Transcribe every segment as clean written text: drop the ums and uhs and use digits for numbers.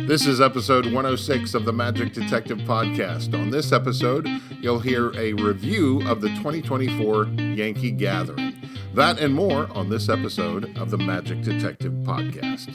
This is episode 106 of the Magic Detective Podcast. On this episode, you'll hear a review of the 2024 Yankee Gathering. That and more on this episode of the Magic Detective Podcast.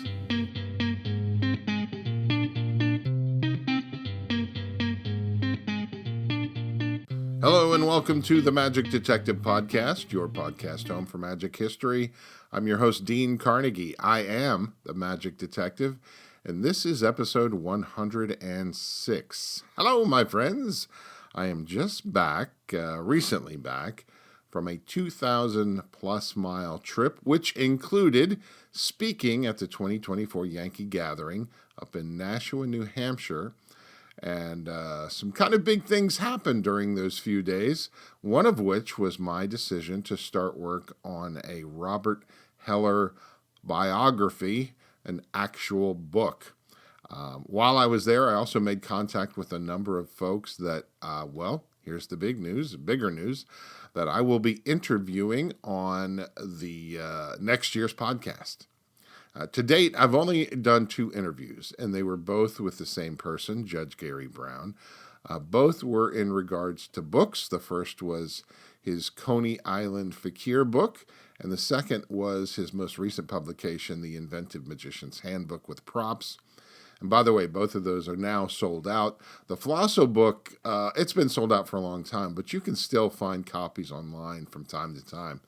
Hello and welcome to the Magic Detective Podcast, your podcast home for magic history. I'm your host, Dean Carnegie. I am the Magic Detective, and this is episode 106. Hello, my friends. I am just back, recently back, from a 2,000-plus mile trip, which included speaking at the 2024 Yankee Gathering up in Nashua, New Hampshire. And some kind of big things happened during those few days, one of which was my decision to start work on a Robert Heller biography, an actual book. While I was there, I also made contact with a number of folks that, here's the bigger news, that I will be interviewing on the next year's podcast. To date, I've only done 2 interviews, and they were both with the same person, Judge Gary Brown. Both were in regards to books. The first was his Coney Island Fakir book, and the second was his most recent publication, The Inventive Magician's Handbook with Props. And by the way, both of those are now sold out. The Flosso book, it's been sold out for a long time, but you can still find copies online from time to time.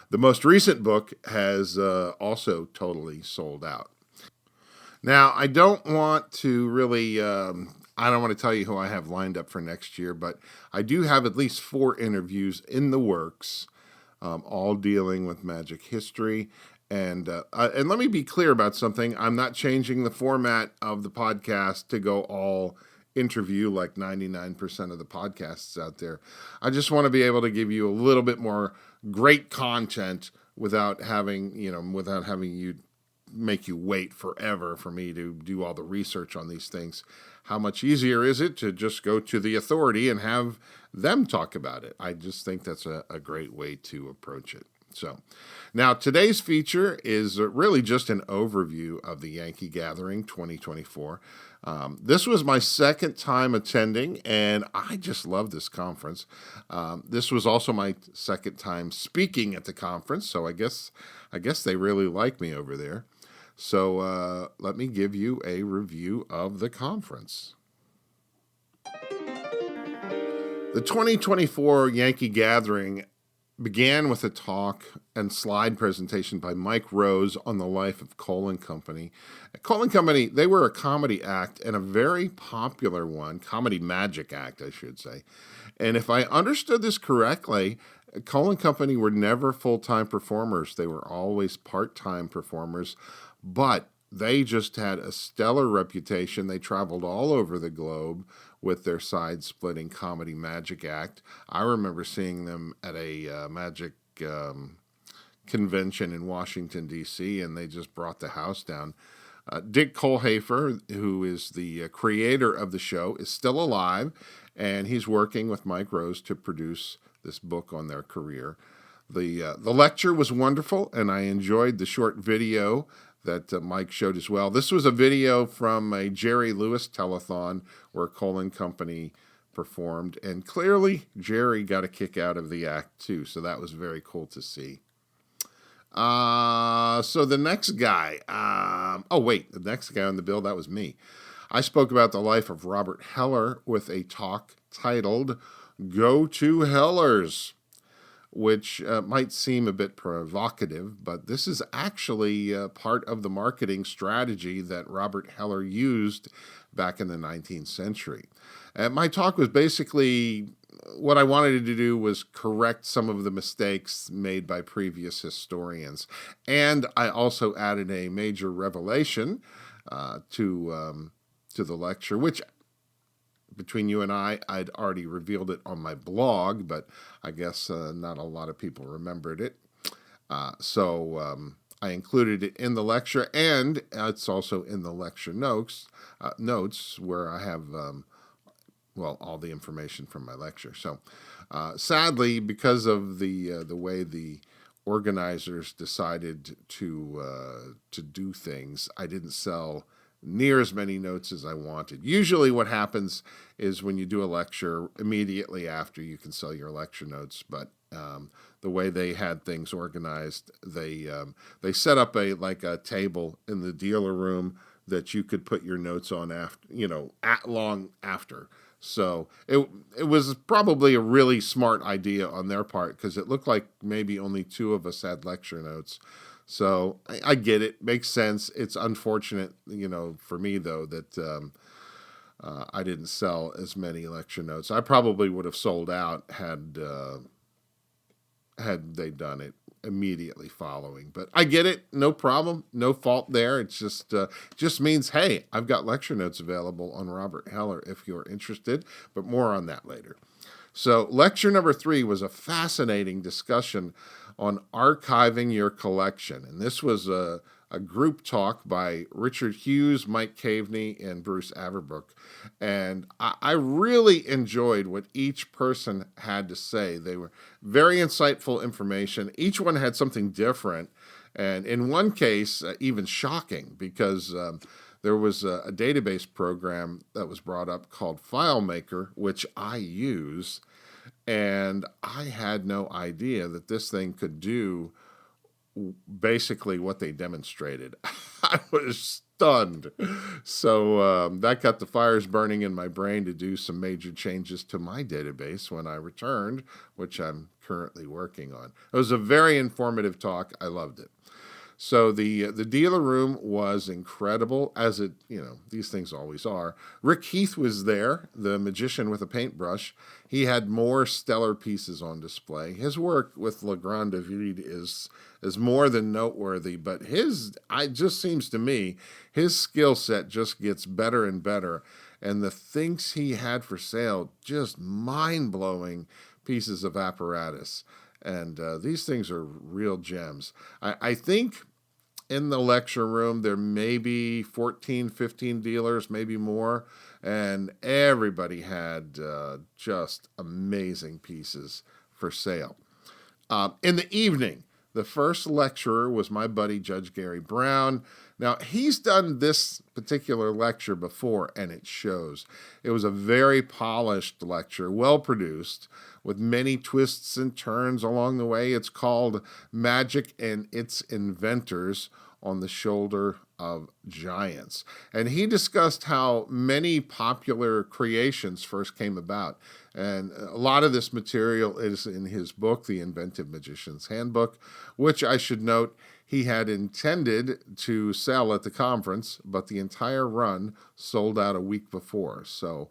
The most recent book has also totally sold out. Now, I don't want to really, I don't want to tell you who I have lined up for next year, but I do have at least 4 interviews in the works, all dealing with magic history. And let me be clear about something. I'm not changing the format of the podcast to go all interview like 99% of the podcasts out there. I just want to be able to give you a little bit more great content without having you make you wait forever for me to do all the research on these things. How much easier is it to just go to the authority and have them talk about it? I just think that's a great way to approach it. So now today's feature is really just an overview of the Yankee Gathering 2024. This was my second time attending, and I just love this conference. This was also my second time speaking at the conference, so I guess they really like me over there. So let me give you a review of the conference. The 2024 Yankee Gathering began with a talk and slide presentation by Mike Rose on the life of Cole & Company. Cole & Company, they were a comedy act, and a very popular one, comedy magic act, I should say. And if I understood this correctly, Cole & Company were never full-time performers. They were always part-time performers, but they just had a stellar reputation. They traveled all over the globe with their side-splitting comedy magic act. I remember seeing them at a magic convention in Washington, D.C., and they just brought the house down. Dick Kohlhafer, who is the creator of the show, is still alive, and he's working with Mike Rose to produce this book on their career. The lecture was wonderful, and I enjoyed the short video that Mike showed as well. This was a video from a Jerry Lewis telethon where Cole & Company performed, and clearly Jerry got a kick out of the act too, so that was very cool to see. So the next guy, the next guy on the bill, that was me. I spoke about the life of Robert Heller with a talk titled Go to Hellers, which might seem a bit provocative, but this is actually part of the marketing strategy that Robert Heller used back in the 19th century. My talk was basically, what I wanted to do was correct some of the mistakes made by previous historians. And I also added a major revelation to the lecture, which, between you and I'd already revealed it on my blog, but I guess not a lot of people remembered it. So I included it in the lecture, and it's also in the lecture notes where I have, all the information from my lecture. So sadly, because of the way the organizers decided to do things, I didn't sell near as many notes as I wanted. Usually what happens is when you do a lecture, immediately after you can sell your lecture notes, but the way they had things organized, they set up a table in the dealer room that you could put your notes on after, long after. So it was probably a really smart idea on their part, because it looked like maybe only two of us had lecture notes. So I get it, makes sense. It's unfortunate, for me though, that I didn't sell as many lecture notes. I probably would have sold out had they done it immediately following. But I get it, no problem, no fault there. It's just means, hey, I've got lecture notes available on Robert Heller if you're interested, but more on that later. So lecture number 3 was a fascinating discussion on archiving your collection. And this was a group talk by Richard Hughes, Mike Caveney, and Bruce Averbrook. And I really enjoyed what each person had to say. They were very insightful information. Each one had something different. And in one case, even shocking, because there was a database program that was brought up called FileMaker, which I use, and I had no idea that this thing could do basically what they demonstrated. I was stunned. So that got the fires burning in my brain to do some major changes to my database when I returned, which I'm currently working on. It was a very informative talk. I loved it. So the dealer room was incredible, as these things always are. Rick Heath was there, the magician with a paintbrush. He had more stellar pieces on display. His work with Le Grand David is more than noteworthy, but it just seems to me, his skill set just gets better and better. And the things he had for sale, just mind-blowing pieces of apparatus. And these things are real gems. I think in the lecture room, there may be 14, 15 dealers, maybe more. And everybody had just amazing pieces for sale. In the evening, the first lecturer was my buddy, Judge Gary Brown. Now, he's done this particular lecture before, and it shows. It was a very polished lecture, well-produced, with many twists and turns along the way. It's called Magic and Its Inventors on the Shoulder of Giants. And he discussed how many popular creations first came about. And a lot of this material is in his book, The Inventive Magician's Handbook, which I should note he had intended to sell at the conference, but the entire run sold out a week before. So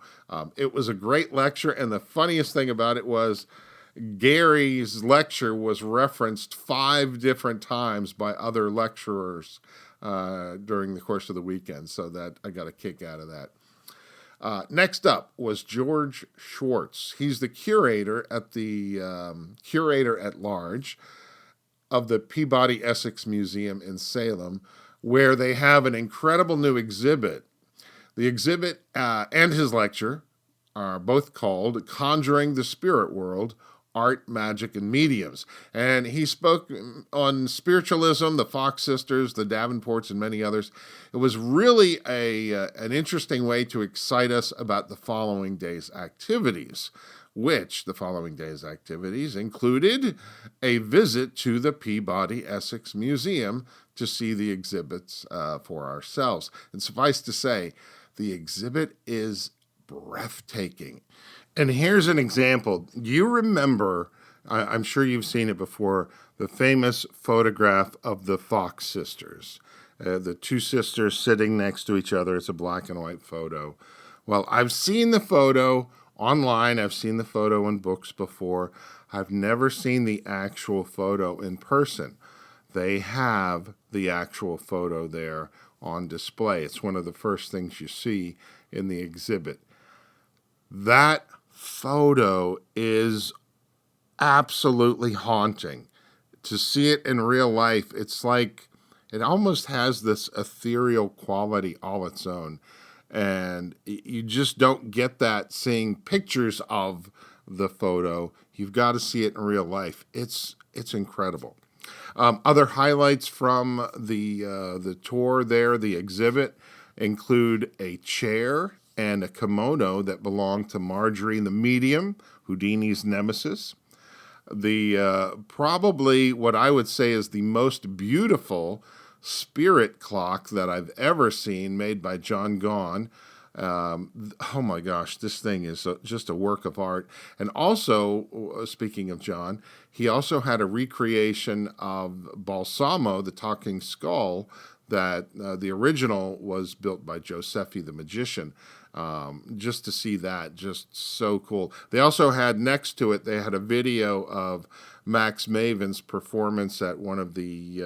it was a great lecture, and the funniest thing about it was Gary's lecture was referenced 5 different times by other lecturers during the course of the weekend, so that I got a kick out of that. Next up was George Schwartz. He's the curator at curator at large of the Peabody Essex Museum in Salem, where they have an incredible new exhibit. The exhibit and his lecture are both called Conjuring the Spirit World, Art, Magic, and Mediums. And he spoke on spiritualism, the Fox sisters, the Davenports, and many others. It was really an interesting way to excite us about the following day's activities, which the following day's activities included a visit to the Peabody Essex Museum to see the exhibits for ourselves. And suffice to say, the exhibit is breathtaking. And here's an example. You remember, I'm sure you've seen it before, the famous photograph of the Fox sisters. The 2 sisters sitting next to each other. It's a black and white photo. Well, I've seen the photo online. I've seen the photo in books before. I've never seen the actual photo in person. They have the actual photo there on display. It's one of the first things you see in the exhibit. That photo is absolutely haunting. To see it in real life, it's like it almost has this ethereal quality all its own. And you just don't get that seeing pictures of the photo. You've got to see it in real life. It's incredible. Other highlights from the tour there, the exhibit, include a chair and a kimono that belonged to Marjorie the Medium, Houdini's nemesis. The probably what I would say is the most beautiful spirit clock that I've ever seen, made by John Gaughan. Oh my gosh, this thing is just a work of art. And also, speaking of John, he also had a recreation of Balsamo, the talking skull, that the original was built by Josephi the magician. Just to see that, just so cool. They also had next to it, they had a video of Max Maven's performance at one of the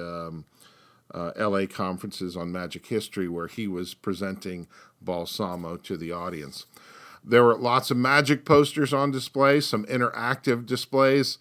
LA conferences on magic history, where he was presenting Balsamo to the audience. There were lots of magic posters on display, some interactive displays.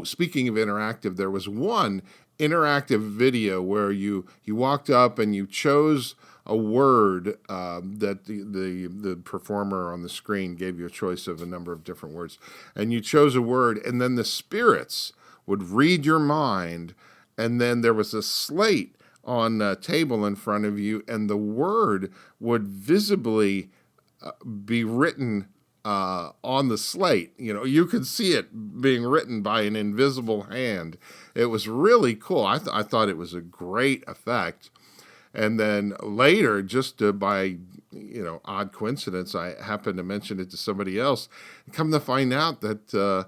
Speaking of interactive, there was one interactive video where you walked up and you chose a word that the performer on the screen gave you a choice of a number of different words. And you chose a word, and then the spirits would read your mind, and then there was a slate on a table in front of you, and the word would visibly be written on the slate. You know, you could see it being written by an invisible hand. It was really cool. I thought it was a great effect. And then later, just by odd coincidence, I happened to mention it to somebody else. Come to find out that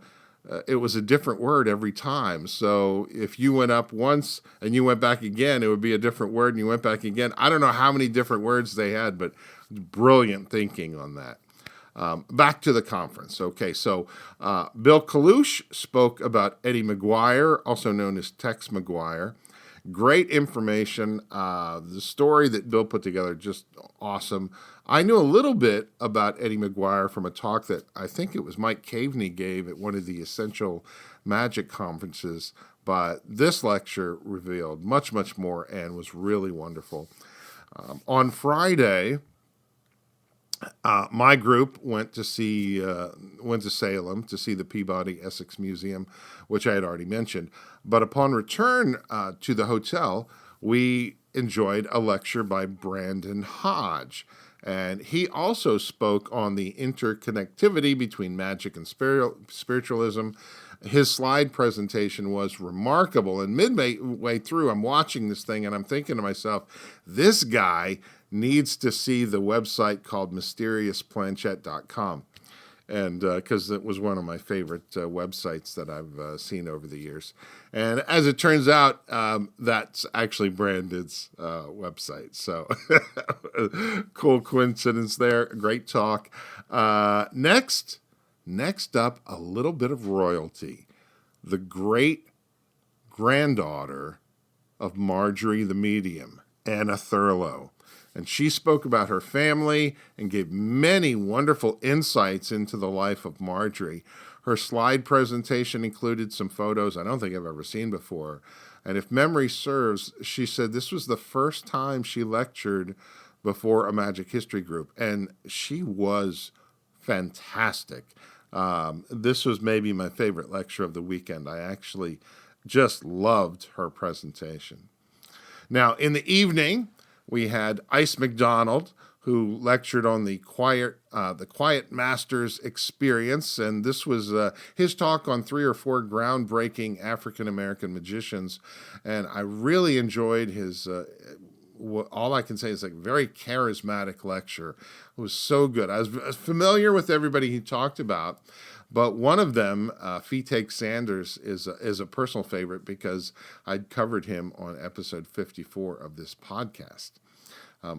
it was a different word every time. So if you went up once and you went back again, it would be a different word, and you went back again. I don't know how many different words they had, but brilliant thinking on that. Back to the conference. Okay, so Bill Kalush spoke about Eddie Maguire, also known as Tex Maguire. Great information. The story that Bill put together, just awesome. I knew a little bit about Eddie Maguire from a talk that I think it was Mike Caveney gave at one of the Essential Magic conferences, but this lecture revealed much, much more and was really wonderful. On Friday, my group went to Salem to see the Peabody Essex Museum, which I had already mentioned. But upon return to the hotel, we enjoyed a lecture by Brandon Hodge. And he also spoke on the interconnectivity between magic and spiritualism. His slide presentation was remarkable. And midway through, I'm watching this thing and I'm thinking to myself, this guy needs to see the website called mysteriousplanchet.com. And because it was one of my favorite websites that I've seen over the years. And as it turns out, that's actually Brandon's website. So cool coincidence there. Great talk. Next up, a little bit of royalty. The great granddaughter of Marjorie the Medium, Anna Thurlow. And she spoke about her family and gave many wonderful insights into the life of Marjorie. Her slide presentation included some photos I don't think I've ever seen before. And if memory serves, she said this was the first time she lectured before a magic history group. And she was fantastic. This was maybe my favorite lecture of the weekend. I actually just loved her presentation. Now, in the evening, we had Ice McDonald, who lectured on the Quiet Masters experience, and this was his talk on 3 or 4 groundbreaking African-American magicians, and I really enjoyed his, all I can say is like very charismatic lecture. It was so good. I was familiar with everybody he talked about, but one of them, Fitake Sanders, is a personal favorite because I'd covered him on episode 54 of this podcast.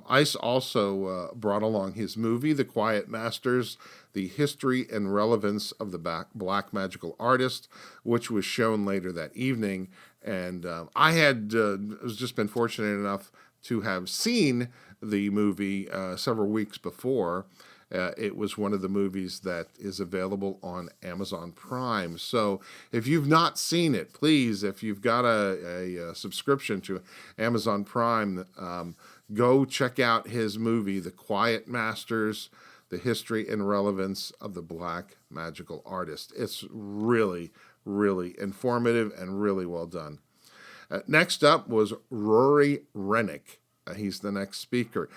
Ice also brought along his movie, The Quiet Masters, The History and Relevance of the Black Magical Artist, which was shown later that evening. And I had just been fortunate enough to have seen the movie several weeks before. It was one of the movies that is available on Amazon Prime. So if you've not seen it, please, if you've got a subscription to Amazon Prime, go check out his movie, The Quiet Masters, The History and Relevance of the Black Magical Artist. It's really, really informative and really well done. Next up was Rory Rennick. He's the next speaker.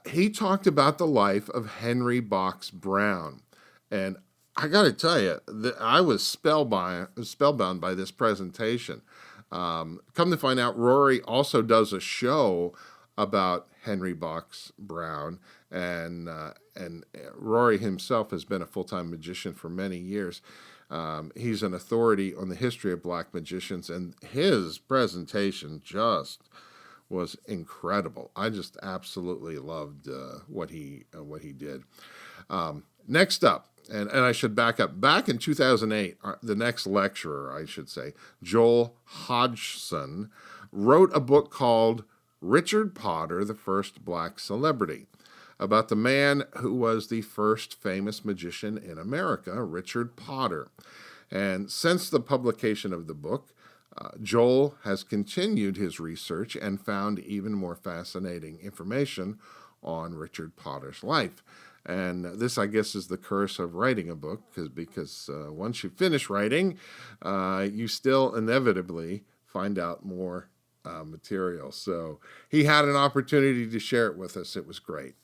He talked about the life of Henry Box Brown. And I got to tell you, I was spellbound by this presentation. Come to find out, Rory also does a show about Henry Box Brown, and Rory himself has been a full-time magician for many years. He's an authority on the history of black magicians, and his presentation just was incredible. I just absolutely loved what he did. Next up, and I should back up. Back in 2008, the next lecturer, I should say, Joel Hodgson, wrote a book called Richard Potter, the First Black Celebrity, about the man who was the first famous magician in America, Richard Potter. And since the publication of the book, Joel has continued his research and found even more fascinating information on Richard Potter's life. And this, I guess, is the curse of writing a book, because once you finish writing, you still inevitably find out more material. So he had an opportunity to share it with us. It was great.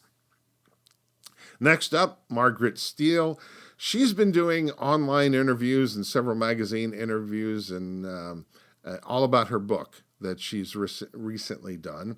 Next up, Margaret Steele. She's been doing online interviews and several magazine interviews, and all about her book that she's recently done.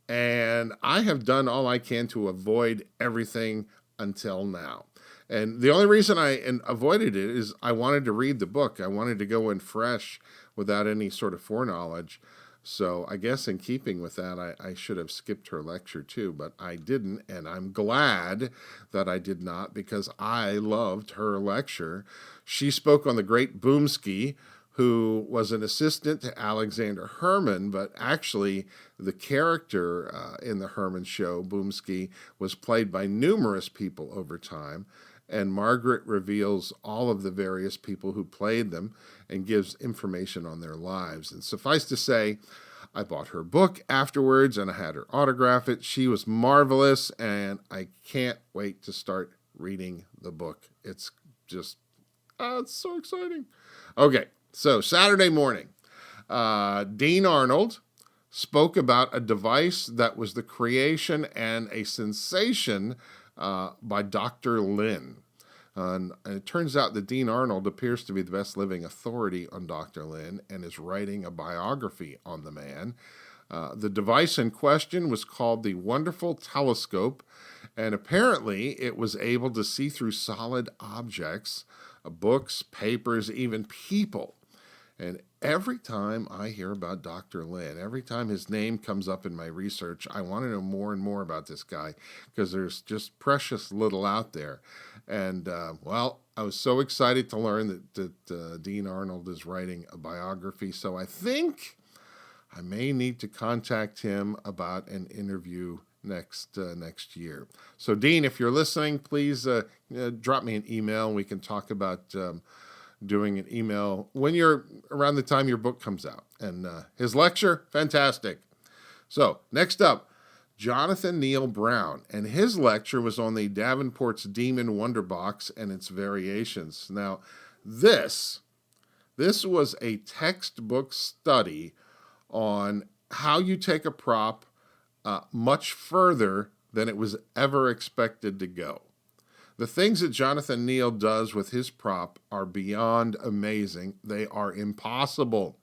And I have done all I can to avoid everything until now. And the only reason I avoided it is I wanted to read the book. I wanted to go in fresh without any sort of foreknowledge. So I guess in keeping with that, I should have skipped her lecture too, but I didn't, and I'm glad that I did not, because I loved her lecture. She spoke on the great Boomski, who was an assistant to Alexander Herman, but actually the character in the Herman show, Boomski, was played by numerous people over time. And Margaret reveals all of the various people who played them and gives information on their lives. And suffice to say, I bought her book afterwards and I had her autograph it. She was marvelous, and I can't wait to start reading the book. It's just, it's so exciting. Okay, so Saturday morning, Dean Arnold spoke about a device that was the creation and a sensation by Dr. Lin. And it turns out that Dean Arnold appears to be the best living authority on Dr. Lin and is writing a biography on the man. The device in question was called the Wonderful Telescope, and apparently it was able to see through solid objects, books, papers, even people. And every time I hear about Dr. Lin, every time his name comes up in my research, I want to know more and more about this guy, because there's just precious little out there. And, well, I was so excited to learn that Dean Arnold is writing a biography. So I think I may need to contact him about an interview next year. So, Dean, if you're listening, please drop me an email. We can talk about doing an email when you're around the time your book comes out. And his lecture, fantastic. So, next up, Jonathan Neal Brown, and his lecture was on the Davenport's Demon Wonder Box and its variations. Now, this was a textbook study on how you take a prop much further than it was ever expected to go. The things that Jonathan Neal does with his prop are beyond amazing. They are impossible.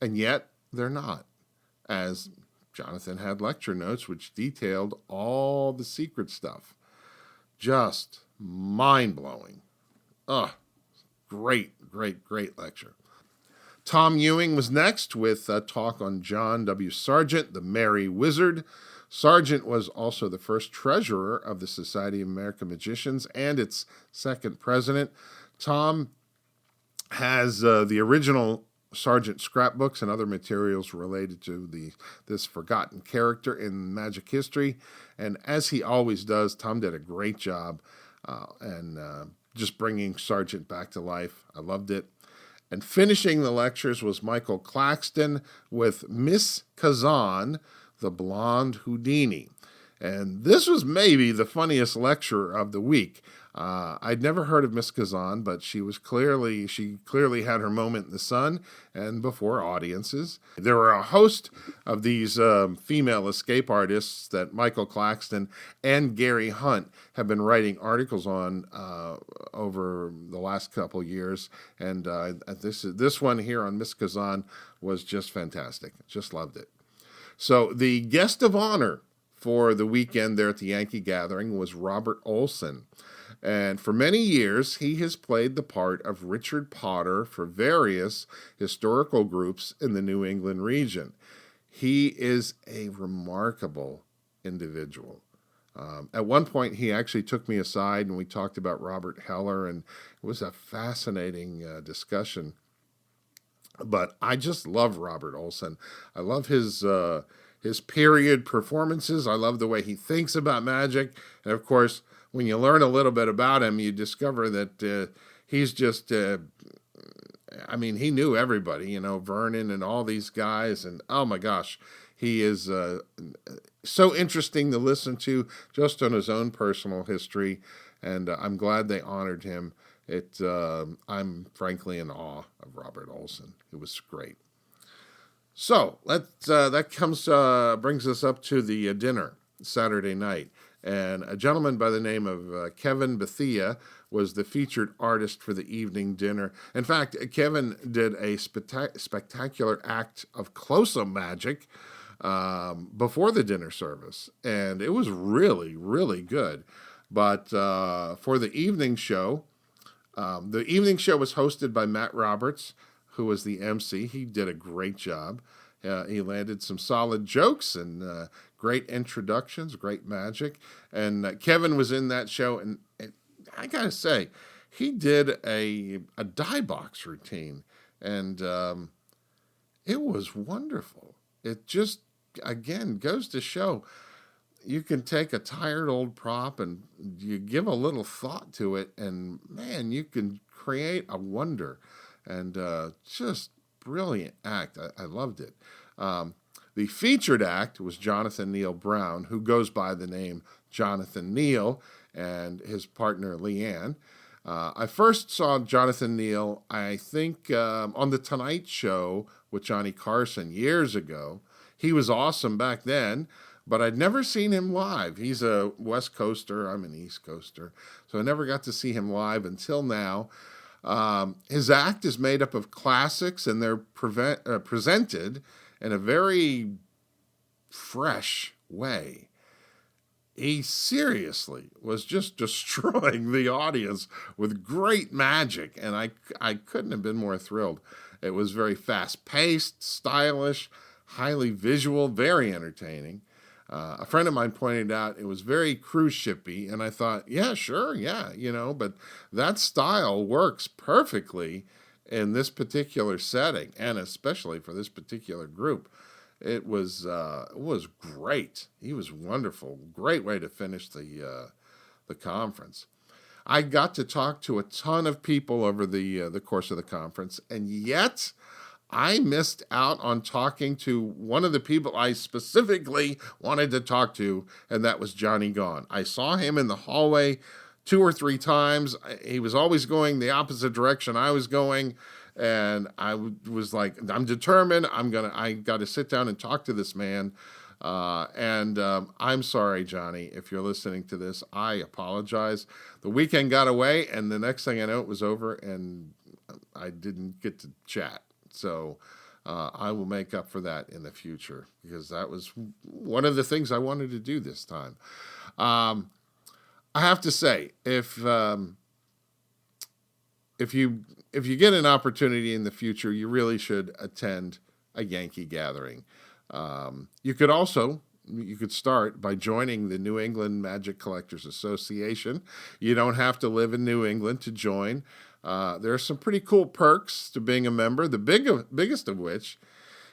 And yet, they're not, as Jonathan had lecture notes which detailed all the secret stuff. Just mind-blowing. Great lecture. Tom Ewing was next with a talk on John W. Sargent, the Merry Wizard. Sargent was also the first treasurer of the Society of American Magicians and its second president. Tom has the original Sargent scrapbooks and other materials related to this forgotten character in magic history. And as he always does, Tom did a great job and just bringing Sargent back to life. I loved it. And finishing the lectures was Michael Claxton with Miss Kazan, the Blonde Houdini. And this was maybe the funniest lecture of the week. I'd never heard of Miss Kazan, but she clearly had her moment in the sun and before audiences. There were a host of these female escape artists that Michael Claxton and Gary Hunt have been writing articles on over the last couple years, and this one here on Miss Kazan was just fantastic. Just loved it. So the guest of honor for the weekend there at the Yankee Gathering was Robert Olson. And for many years, he has played the part of Richard Potter for various historical groups in the New England region. He is a remarkable individual. At one point, he actually took me aside and we talked about Robert Heller, and it was a fascinating discussion. But I just love Robert Olson. I love his period performances. I love the way he thinks about magic. And of course, when you learn a little bit about him, you discover that he's just, he knew everybody, Vernon and all these guys. And oh my gosh, he is so interesting to listen to just on his own personal history. And I'm glad they honored him. I'm frankly in awe of Robert Olson. It was great. So that brings us up to the dinner Saturday night. And a gentleman by the name of Kevin Bethia was the featured artist for the evening dinner. In fact, Kevin did a spectacular act of close-up magic before the dinner service, and it was really, really good. But for the evening show was hosted by Matt Roberts, who was the MC. He did a great job. He landed some solid jokes and great introductions, great magic. And Kevin was in that show, and I gotta say, he did a die box routine, and it was wonderful. It just, again, goes to show you can take a tired old prop and you give a little thought to it, and man, you can create a wonder. And just brilliant act. I loved it. The featured act was Jonathan Neal Brown, who goes by the name Jonathan Neal, and his partner Leanne. I first saw Jonathan Neal, I think, on The Tonight Show with Johnny Carson years ago. He was awesome back then, but I'd never seen him live. He's a West Coaster. I'm an East Coaster. So I never got to see him live until now. His act is made up of classics, and they're presented in a very fresh way. He seriously was just destroying the audience with great magic, and I couldn't have been more thrilled. It was very fast-paced, stylish, highly visual, very entertaining. A friend of mine pointed out it was very cruise shipy, and I thought, yeah, sure, yeah, but that style works perfectly in this particular setting, and especially for this particular group. It was great. He was wonderful. Great way to finish the conference. I got to talk to a ton of people over the course of the conference, and yet I missed out on talking to one of the people I specifically wanted to talk to, and that was Johnny Gone. I saw him in the hallway 2 or 3 times. He was always going the opposite direction I was going, and I was like, I'm determined. I got to sit down and talk to this man. I'm sorry, Johnny, if you're listening to this. I apologize. The weekend got away, and the next thing I know, it was over, and I didn't get to chat. So I will make up for that in the future, because that was one of the things I wanted to do this time. I have to say, if you get an opportunity in the future, you really should attend a Yankee Gathering. You could start by joining the New England Magic Collectors Association. You don't have to live in New England to join. There are some pretty cool perks to being a member, the biggest of which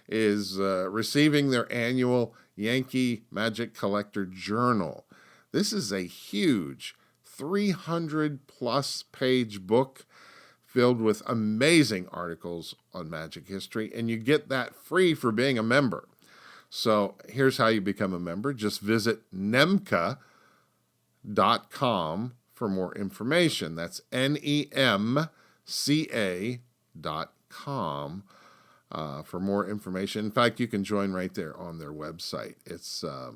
is receiving their annual Yankee Magic Collector Journal. This is a huge 300-plus page book filled with amazing articles on magic history, and you get that free for being a member. So here's how you become a member. Just visit nemca.com for more information. That's NEMCA.com for more information. In fact, you can join right there on their website. It's a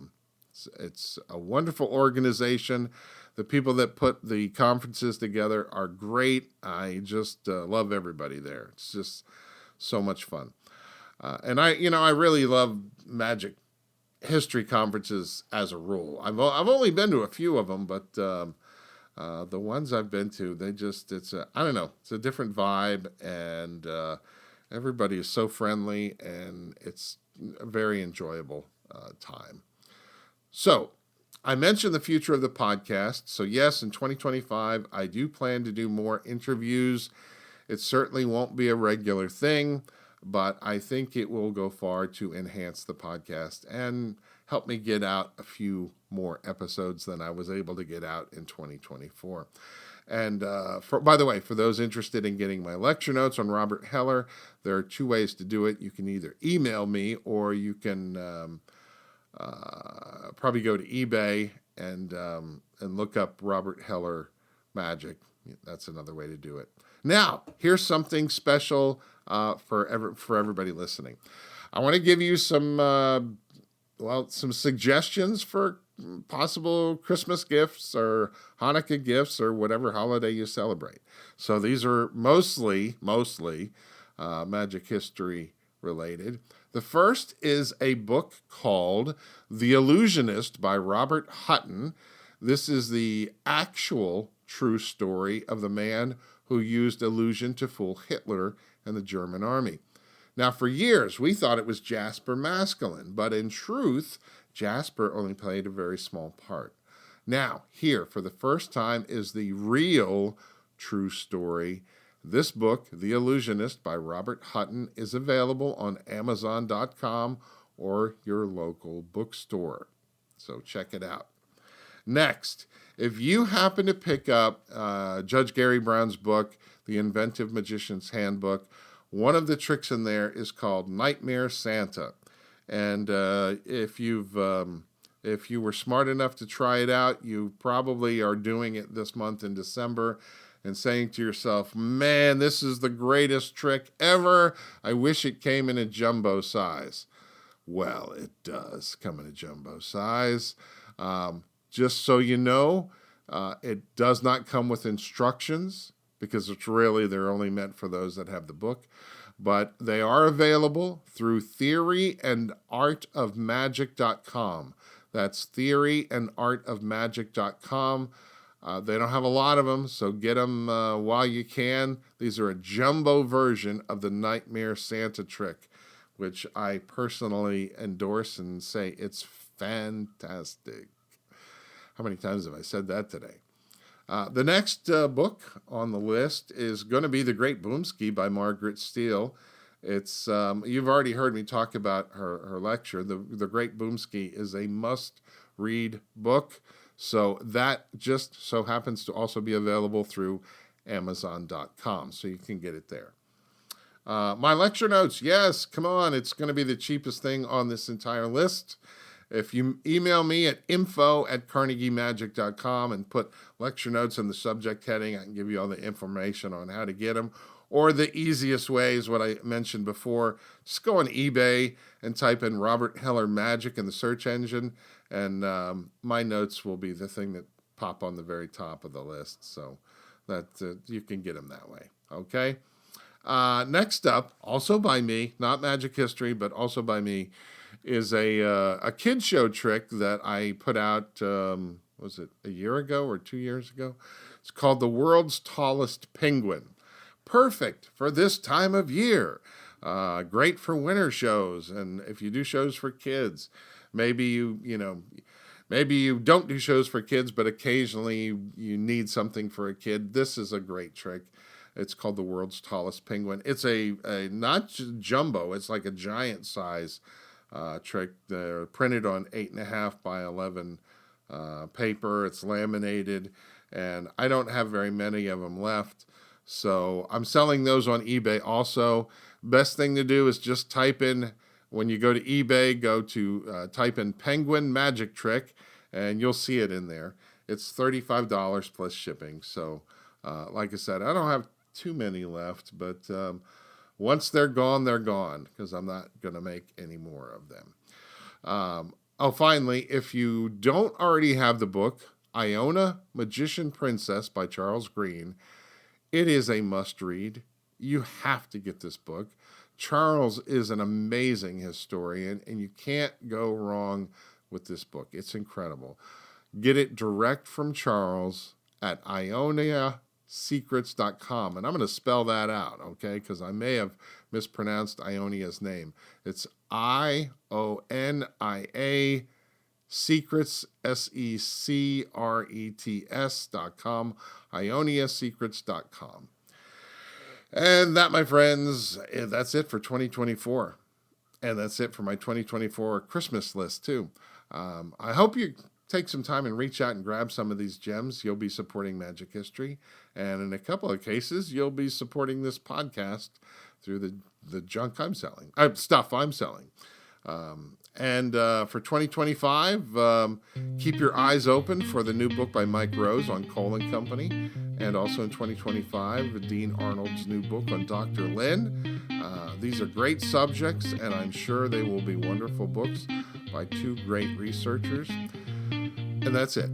wonderful organization. The people that put the conferences together are great. I just love everybody there. It's just so much fun. And I really love magic history conferences as a rule. I've only been to a few of them, but the ones I've been to, it's a different vibe, and everybody is so friendly, and it's a very enjoyable time. So, I mentioned the future of the podcast. So yes, in 2025, I do plan to do more interviews. It certainly won't be a regular thing, but I think it will go far to enhance the podcast and help me get out a few more episodes than I was able to get out in 2024. And by the way, for those interested in getting my lecture notes on Robert Heller, there are two ways to do it. You can either email me, or you can probably go to eBay and look up Robert Heller Magic. That's another way to do it. Now, here's something special for everybody listening. I want to give you some suggestions for possible Christmas gifts or Hanukkah gifts or whatever holiday you celebrate. So these are mostly magic history related. The first is a book called The Illusionist by Robert Hutton. This is the actual true story of the man who used illusion to fool Hitler and the German army. Now, for years, we thought it was Jasper Maskelyne, but in truth, Jasper only played a very small part. Now, here, for the first time, is the real true story. This book, The Illusionist by Robert Hutton, is available on Amazon.com or your local bookstore. So check it out. Next, if you happen to pick up Judge Gary Brown's book, The Inventive Magician's Handbook, one of the tricks in there is called Nightmare Santa. And if you were smart enough to try it out, you probably are doing it this month in December and saying to yourself, man, this is the greatest trick ever. I wish it came in a jumbo size. Well, it does come in a jumbo size. Just so you know, it does not come with instructions, because they're only meant for those that have the book. But they are available through theoryyandartofmagic.com. That's theoryyandartofmagic.com. They don't have a lot of them, so get them while you can. These are a jumbo version of the Nightmare Santa trick, which I personally endorse and say it's fantastic. How many times have I said that today? The next book on the list is going to be The Great Boomski by Margaret Steele. It's you've already heard me talk about her lecture. The Great Boomski is a must-read book. So that just so happens to also be available through Amazon.com, so you can get it there. My lecture notes, yes, come on, it's going to be the cheapest thing on this entire list. If you email me at info@carnegiemagic.com and put lecture notes in the subject heading, I can give you all the information on how to get them. Or the easiest way is what I mentioned before. Just go on eBay and type in Robert Heller Magic in the search engine, and my notes will be the thing that pop on the very top of the list. So that you can get them that way. Okay? Next up, also by me, not Magic History, but also by me, is a kid show trick that I put out, was it a year ago or 2 years ago? It's called The World's Tallest Penguin. Perfect for this time of year. Great for winter shows, and if you do shows for kids, maybe you don't do shows for kids, but occasionally you need something for a kid. This is a great trick. It's called The World's Tallest Penguin. It's a not jumbo. It's like a giant size trick. They're printed on 8.5 by 11 paper. It's laminated, and I don't have very many of them left. So I'm selling those on eBay also. Best thing to do is just type in When you go to eBay, go to type in Penguin Magic Trick, and you'll see it in there. It's $35 plus shipping. So, like I said, I don't have too many left, but once they're gone, because I'm not going to make any more of them. Finally, if you don't already have the book, Iona, Magician Princess by Charles Green, it is a must-read. You have to get this book. Charles is an amazing historian, and you can't go wrong with this book. It's incredible. Get it direct from Charles at ioniasecrets.com. And I'm going to spell that out, okay, because I may have mispronounced Ionia's name. It's IONIA Secrets, SECRETS.com, ioniasecrets.com. And that, my friends, that's it for 2024. And that's it for my 2024 Christmas list, too. I hope you take some time and reach out and grab some of these gems. You'll be supporting Magic History. And in a couple of cases, you'll be supporting this podcast through the junk I'm selling, stuff I'm selling. And for 2025, keep your eyes open for the new book by Mike Rose on Cole & Company. And also in 2025, Dean Arnold's new book on Dr. Lin. These are great subjects, and I'm sure they will be wonderful books by two great researchers. And that's it.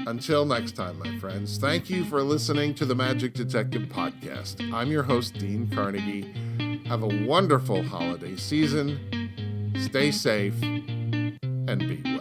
Until next time, my friends, thank you for listening to the Magic Detective Podcast. I'm your host, Dean Carnegie. Have a wonderful holiday season. Stay safe and be well.